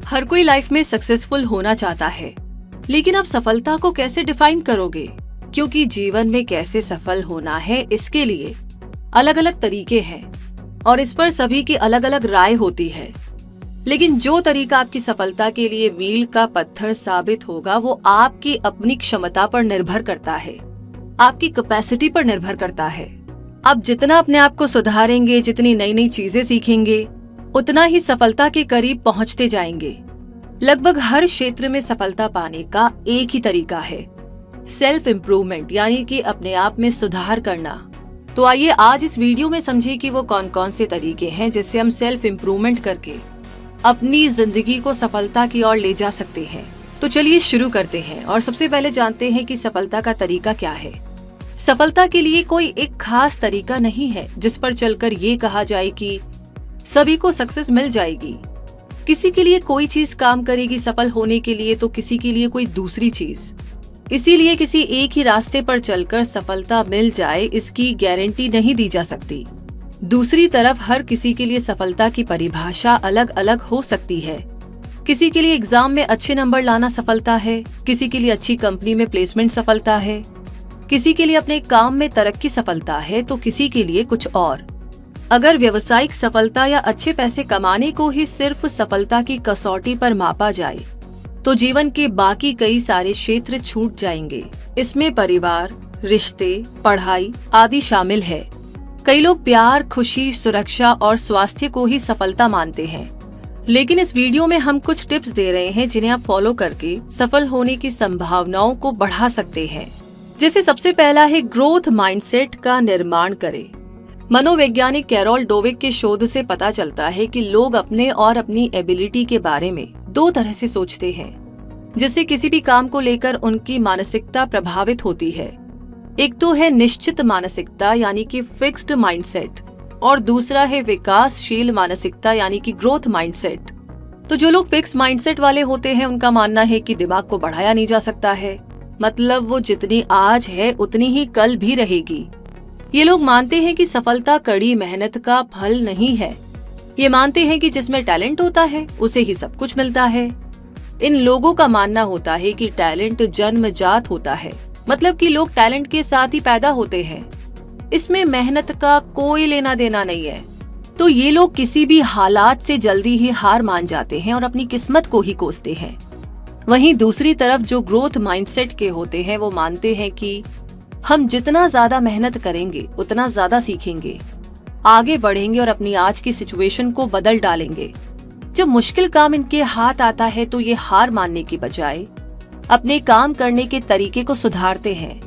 हर कोई लाइफ में सक्सेसफुल होना चाहता है, लेकिन आप सफलता को कैसे डिफाइन करोगे? क्योंकि जीवन में कैसे सफल होना है इसके लिए अलग अलग तरीके हैं और इस पर सभी की अलग अलग राय होती है। लेकिन जो तरीका आपकी सफलता के लिए मील का पत्थर साबित होगा वो आपकी अपनी क्षमता पर निर्भर करता है, आपकी कैपेसिटी पर निर्भर करता है। आप जितना अपने आप को सुधारेंगे, जितनी नई नई चीजें सीखेंगे, उतना ही सफलता के करीब पहुंचते जाएंगे। लगभग हर क्षेत्र में सफलता पाने का एक ही तरीका है, सेल्फ इम्प्रूवमेंट, यानी कि अपने आप में सुधार करना। तो आइए आज इस वीडियो में समझे कि वो कौन कौन से तरीके हैं जिससे हम सेल्फ इम्प्रूवमेंट करके अपनी जिंदगी को सफलता की ओर ले जा सकते हैं। तो चलिए शुरू करते हैं और सबसे पहले जानते हैं कि सफलता का तरीका क्या है। सफलता के लिए कोई एक खास तरीका नहीं है जिस पर चलकर ये कहा जाए कि सभी को सक्सेस मिल जाएगी। किसी के लिए कोई चीज काम करेगी सफल होने के लिए, तो किसी के लिए कोई दूसरी चीज। इसीलिए किसी एक ही रास्ते पर चलकर सफलता मिल जाए इसकी गारंटी नहीं दी जा सकती। दूसरी तरफ हर किसी के लिए सफलता की परिभाषा अलग अलग हो सकती है। किसी के लिए एग्जाम में अच्छे नंबर लाना सफलता है, किसी के लिए अच्छी कंपनी में प्लेसमेंट सफलता है, किसी के लिए अपने काम में तरक्की सफलता है, तो किसी के लिए कुछ और। अगर व्यावसायिक सफलता या अच्छे पैसे कमाने को ही सिर्फ सफलता की कसौटी पर मापा जाए तो जीवन के बाकी कई सारे क्षेत्र छूट जाएंगे। इसमें परिवार, रिश्ते, पढ़ाई आदि शामिल है। कई लोग प्यार, खुशी, सुरक्षा और स्वास्थ्य को ही सफलता मानते हैं, लेकिन इस वीडियो में हम कुछ टिप्स दे रहे हैं जिन्हें आप फॉलो करके सफल होने की संभावनाओं को बढ़ा सकते हैं। जैसे सबसे पहला है ग्रोथ माइंडसेट का निर्माण करें। मनोवैज्ञानिक कैरोल डोवेक के शोध से पता चलता है कि लोग अपने और अपनी एबिलिटी के बारे में दो तरह से सोचते हैं, जिससे किसी भी काम को लेकर उनकी मानसिकता प्रभावित होती है। एक तो है निश्चित मानसिकता यानी कि फिक्स्ड माइंडसेट, और दूसरा है विकासशील मानसिकता यानी कि ग्रोथ माइंडसेट। तो जो लोग फिक्स माइंडसेट वाले होते हैं उनका मानना है कि दिमाग को बढ़ाया नहीं जा सकता है, मतलब वो जितनी आज है उतनी ही कल भी रहेगी। ये लोग मानते हैं कि सफलता कड़ी मेहनत का फल नहीं है। ये मानते हैं कि जिसमें टैलेंट होता है उसे ही सब कुछ मिलता है। इन लोगों का मानना होता है कि टैलेंट जन्मजात होता है, मतलब कि लोग टैलेंट के साथ ही पैदा होते हैं, इसमें मेहनत का कोई लेना देना नहीं है। तो ये लोग किसी भी हालात से जल्दी ही हार मान जाते हैं और अपनी किस्मत को ही कोसते हैं। वहीं दूसरी तरफ जो ग्रोथ माइंडसेट के होते हैं वो मानते हैं कि हम जितना ज्यादा मेहनत करेंगे उतना ज्यादा सीखेंगे, आगे बढ़ेंगे और अपनी आज की सिचुएशन को बदल डालेंगे। जब मुश्किल काम इनके हाथ आता है तो ये हार मानने की बजाय अपने काम करने के तरीके को सुधारते हैं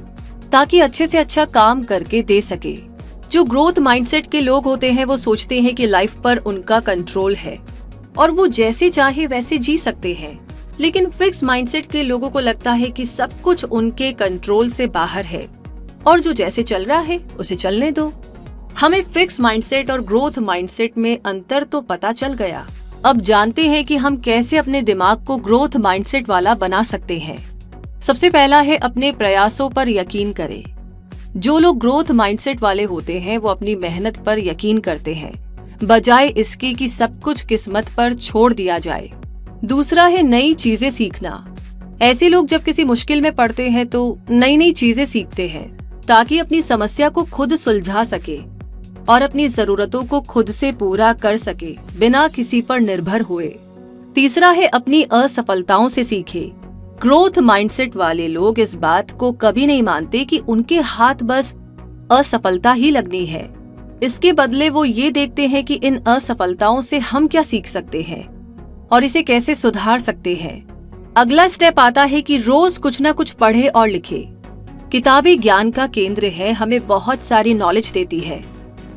ताकि अच्छे से अच्छा काम करके दे सके। जो ग्रोथ माइंडसेट के लोग होते हैं वो सोचते हैं कि लाइफ पर उनका कंट्रोल है और वो जैसे चाहे वैसे जी सकते हैं। लेकिन फिक्स माइंडसेट के लोगों को लगता है कि सब कुछ उनके कंट्रोल से बाहर है और जो जैसे चल रहा है उसे चलने दो। हमें फिक्स माइंडसेट और ग्रोथ माइंडसेट में अंतर तो पता चल गया। अब जानते हैं कि हम कैसे अपने दिमाग को ग्रोथ माइंडसेट वाला बना सकते हैं। सबसे पहला है अपने प्रयासों पर यकीन करें। जो लोग ग्रोथ माइंडसेट वाले होते हैं वो अपनी मेहनत पर यकीन करते हैं, बजाय इसके कि सब कुछ किस्मत पर छोड़ दिया जाए। दूसरा है नई चीजें सीखना। ऐसे लोग जब किसी मुश्किल में पड़ते हैं तो नई नई चीजें सीखते हैं ताकि अपनी समस्या को खुद सुलझा सके और अपनी जरूरतों को खुद से पूरा कर सके बिना किसी पर निर्भर हुए। तीसरा है अपनी असफलताओं से सीखे। ग्रोथ माइंडसेट वाले लोग इस बात को कभी नहीं मानते कि उनके हाथ बस असफलता ही लगनी है। इसके बदले वो ये देखते हैं कि इन असफलताओं से हम क्या सीख सकते हैं और इसे कैसे सुधार सकते हैं। अगला स्टेप आता है कि रोज कुछ न कुछ पढ़े और लिखे। किताबी ज्ञान का केंद्र है, हमें बहुत सारी नॉलेज देती है।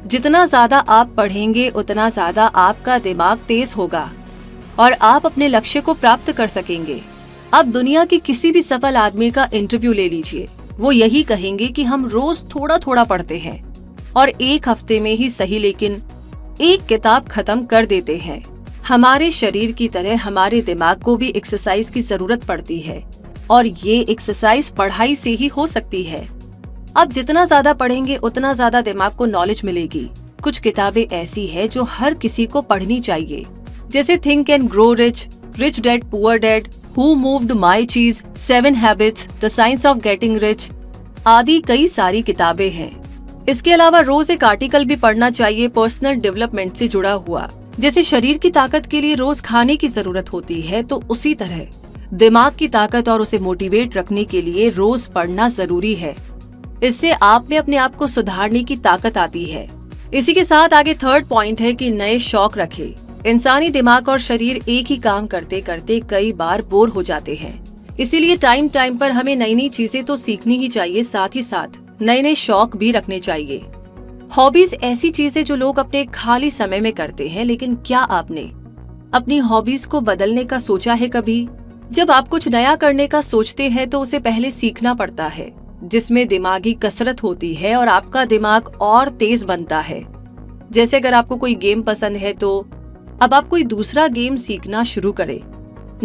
जितना ज्यादा आप पढ़ेंगे उतना ज्यादा आपका दिमाग तेज होगा और आप अपने लक्ष्य को प्राप्त कर सकेंगे। अब दुनिया के किसी भी सफल आदमी का इंटरव्यू ले लीजिए, वो यही कहेंगे कि हम रोज थोड़ा थोड़ा पढ़ते हैं और एक हफ्ते में ही सही लेकिन एक किताब खत्म कर देते हैं। हमारे शरीर की तरह हमारे दिमाग को भी एक्सरसाइज की जरूरत पड़ती है और ये एक्सरसाइज पढ़ाई से ही हो सकती है। अब जितना ज्यादा पढ़ेंगे उतना ज्यादा दिमाग को नॉलेज मिलेगी। कुछ किताबें ऐसी है जो हर किसी को पढ़नी चाहिए, जैसे think and grow rich, rich dad poor dad, who moved my चीज, 7 habits, the science of getting rich आदि कई सारी किताबें हैं। इसके अलावा रोज एक आर्टिकल भी पढ़ना चाहिए पर्सनल डेवलपमेंट से जुड़ा हुआ। जैसे शरीर की ताकत के लिए रोज खाने की जरूरत होती है, तो उसी तरह दिमाग की ताकत और उसे मोटिवेट रखने के लिए रोज पढ़ना जरूरी है। इससे आप में अपने आप को सुधारने की ताकत आती है। इसी के साथ आगे थर्ड पॉइंट है कि नए शौक रखें। इंसानी दिमाग और शरीर एक ही काम करते करते कई बार बोर हो जाते हैं, इसीलिए टाइम टाइम पर हमें नई नई चीजें तो सीखनी ही चाहिए, साथ ही साथ नए नए शौक भी रखने चाहिए। हॉबीज ऐसी चीजें जो लोग अपने खाली समय में करते हैं, लेकिन क्या आपने अपनी हॉबीज को बदलने का सोचा है कभी? जब आप कुछ नया करने का सोचते हैं तो उसे पहले सीखना पड़ता है, जिसमें दिमागी कसरत होती है और आपका दिमाग और तेज बनता है। जैसे अगर आपको कोई गेम पसंद है तो अब आप कोई दूसरा गेम सीखना शुरू करें,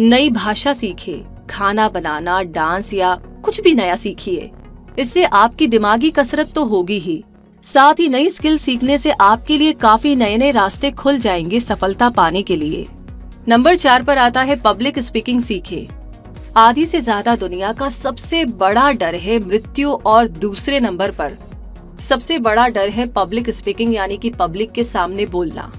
नई भाषा सीखे, खाना बनाना, डांस या कुछ भी नया सीखिए। इससे आपकी दिमागी कसरत तो होगी ही, साथ ही नई स्किल सीखने से आपके लिए काफी नए नए रास्ते खुल जाएंगे सफलता पाने के लिए। नंबर 4 पर आता है पब्लिक स्पीकिंग सीखे। आधी से ज्यादा दुनिया का सबसे बड़ा डर है मृत्यु और दूसरे नंबर पर सबसे बड़ा डर है पब्लिक स्पीकिंग, यानी कि पब्लिक के सामने बोलना।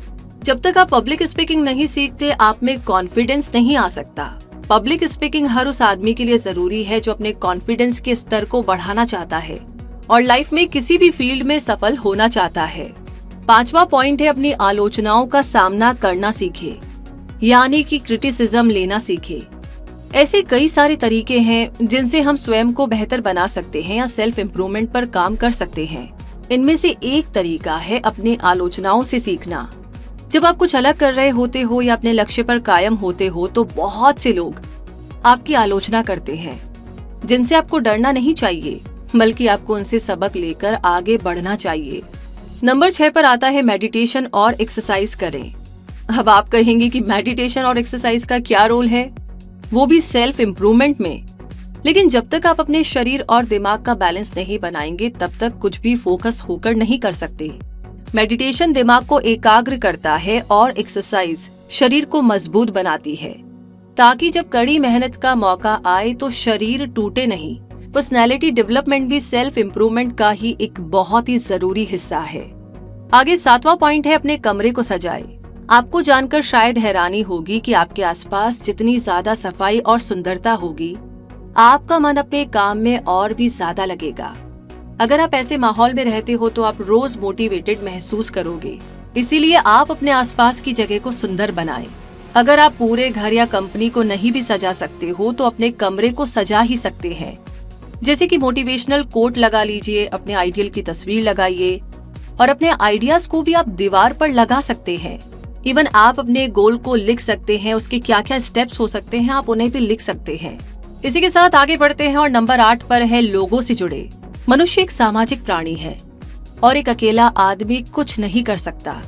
जब तक आप पब्लिक स्पीकिंग नहीं सीखते, आप में कॉन्फिडेंस नहीं आ सकता। पब्लिक स्पीकिंग हर उस आदमी के लिए जरूरी है जो अपने कॉन्फिडेंस के स्तर को बढ़ाना चाहता है और लाइफ में किसी भी फील्ड में सफल होना चाहता है। 5वां पॉइंट है अपनी आलोचनाओं का सामना करना सीखे, यानी कि क्रिटिसिज्म लेना सीखे। ऐसे कई सारे तरीके हैं जिनसे हम स्वयं को बेहतर बना सकते हैं या सेल्फ इम्प्रूवमेंट पर काम कर सकते हैं। इनमें से एक तरीका है अपनी आलोचनाओं से सीखना। जब आप कुछ अलग कर रहे होते हो या अपने लक्ष्य पर कायम होते हो तो बहुत से लोग आपकी आलोचना करते हैं, जिनसे आपको डरना नहीं चाहिए, बल्कि आपको उनसे सबक लेकर आगे बढ़ना चाहिए। नंबर 6 पर आता है मेडिटेशन और एक्सरसाइज करें। अब आप कहेंगे कि मेडिटेशन और एक्सरसाइज का क्या रोल है, वो भी सेल्फ इम्प्रूवमेंट में। लेकिन जब तक आप अपने शरीर और दिमाग का बैलेंस नहीं बनाएंगे, तब तक कुछ भी फोकस होकर नहीं कर सकते। मेडिटेशन दिमाग को एकाग्र करता है और एक्सरसाइज शरीर को मजबूत बनाती है, ताकि जब कड़ी मेहनत का मौका आए तो शरीर टूटे नहीं। पर्सनैलिटी डेवलपमेंट भी सेल्फ इम्प्रूवमेंट का ही एक बहुत ही जरूरी हिस्सा है। आगे 7वां पॉइंट है अपने कमरे को सजाए। आपको जानकर शायद हैरानी होगी कि आपके आसपास जितनी ज्यादा सफाई और सुंदरता होगी, आपका मन अपने काम में और भी ज्यादा लगेगा। अगर आप ऐसे माहौल में रहते हो तो आप रोज मोटिवेटेड महसूस करोगे। इसीलिए आप अपने आसपास की जगह को सुंदर बनाएं। अगर आप पूरे घर या कंपनी को नहीं भी सजा सकते हो तो अपने कमरे को सजा ही सकते हैं। जैसे कि मोटिवेशनल कोट लगा लीजिए, अपने आइडियल की तस्वीर लगाइए और अपने आइडियाज को भी आप दीवार पर लगा सकते हैं। इवन आप अपने गोल को लिख सकते हैं, उसके क्या क्या स्टेप्स हो सकते हैं आप उन्हें भी लिख सकते हैं। इसी के साथ आगे बढ़ते हैं और नंबर 8 पर है लोगों से जुड़े। मनुष्य एक सामाजिक प्राणी है और एक अकेला आदमी कुछ नहीं कर सकता।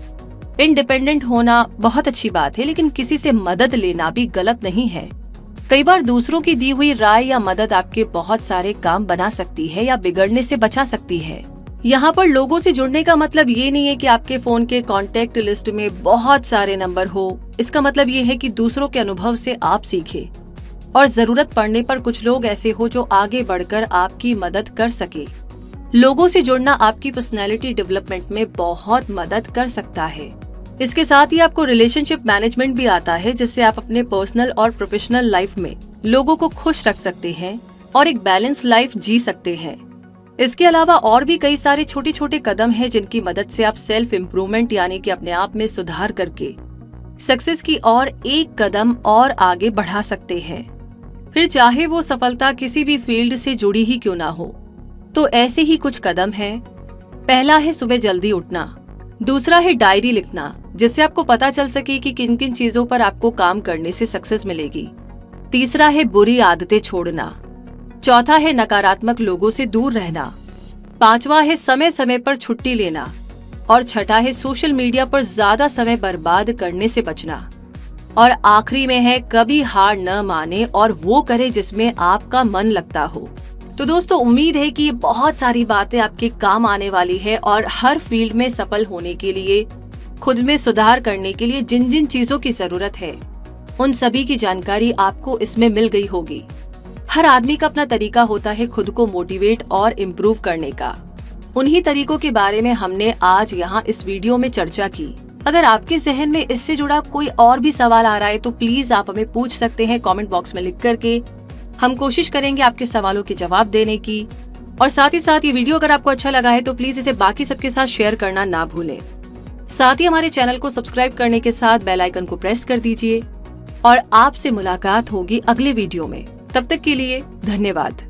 इंडिपेंडेंट होना बहुत अच्छी बात है, लेकिन किसी से मदद लेना भी गलत नहीं है। कई बार दूसरों की दी हुई राय या मदद आपके बहुत सारे काम बना सकती है या बिगड़ने से बचा सकती है। यहाँ पर लोगों से जुड़ने का मतलब ये नहीं है कि आपके फोन के कॉन्टेक्ट लिस्ट में बहुत सारे नंबर हो। इसका मतलब ये है कि दूसरों के अनुभव से आप सीखे और जरूरत पड़ने पर कुछ लोग ऐसे हो जो आगे बढ़कर आपकी मदद कर सके। लोगों से जुड़ना आपकी पर्सनैलिटी डेवलपमेंट में बहुत मदद कर सकता है। इसके साथ ही आपको रिलेशनशिप मैनेजमेंट भी आता है, जिससे आप अपने पर्सनल और प्रोफेशनल लाइफ में लोगों को खुश रख सकते हैं और एक बैलेंस लाइफ जी सकते हैं। इसके अलावा और भी कई सारे छोटे छोटे कदम हैं जिनकी मदद से आप सेल्फ इम्प्रूवमेंट यानी कि अपने आप में सुधार करके सक्सेस की ओर एक कदम और आगे बढ़ा सकते हैं। फिर चाहे वो सफलता किसी भी फील्ड से जुड़ी ही क्यों ना हो। तो ऐसे ही कुछ कदम हैं। पहला है सुबह जल्दी उठना। दूसरा है डायरी लिखना, जिससे आपको पता चल सके कि किन किन चीजों पर आपको काम करने से सक्सेस मिलेगी। तीसरा है बुरी आदतें छोड़ना। चौथा है नकारात्मक लोगों से दूर रहना। पांचवा है समय समय पर छुट्टी लेना और छठा है सोशल मीडिया पर ज्यादा समय बर्बाद करने से बचना। और आखिरी में है कभी हार न माने और वो करे जिसमें आपका मन लगता हो। तो दोस्तों, उम्मीद है कि ये बहुत सारी बातें आपके काम आने वाली है और हर फील्ड में सफल होने के लिए, खुद में सुधार करने के लिए जिन जिन चीजों की जरूरत है उन सभी की जानकारी आपको इसमें मिल गई होगी। हर आदमी का अपना तरीका होता है खुद को मोटिवेट और इम्प्रूव करने का। उन्हीं तरीकों के बारे में हमने आज यहाँ इस वीडियो में चर्चा की। अगर आपके जहन में इससे जुड़ा कोई और भी सवाल आ रहा है तो प्लीज आप हमें पूछ सकते हैं कमेंट बॉक्स में लिख करके। हम कोशिश करेंगे आपके सवालों के जवाब देने की। और साथ ही साथ ये वीडियो अगर आपको अच्छा लगा है तो प्लीज इसे बाकी सबके साथ शेयर करना ना भूलें। साथ ही हमारे चैनल को सब्सक्राइब करने के साथ बेल आइकन को प्रेस कर दीजिए। और आपसे मुलाकात होगी अगले वीडियो में। तब तक के लिए धन्यवाद।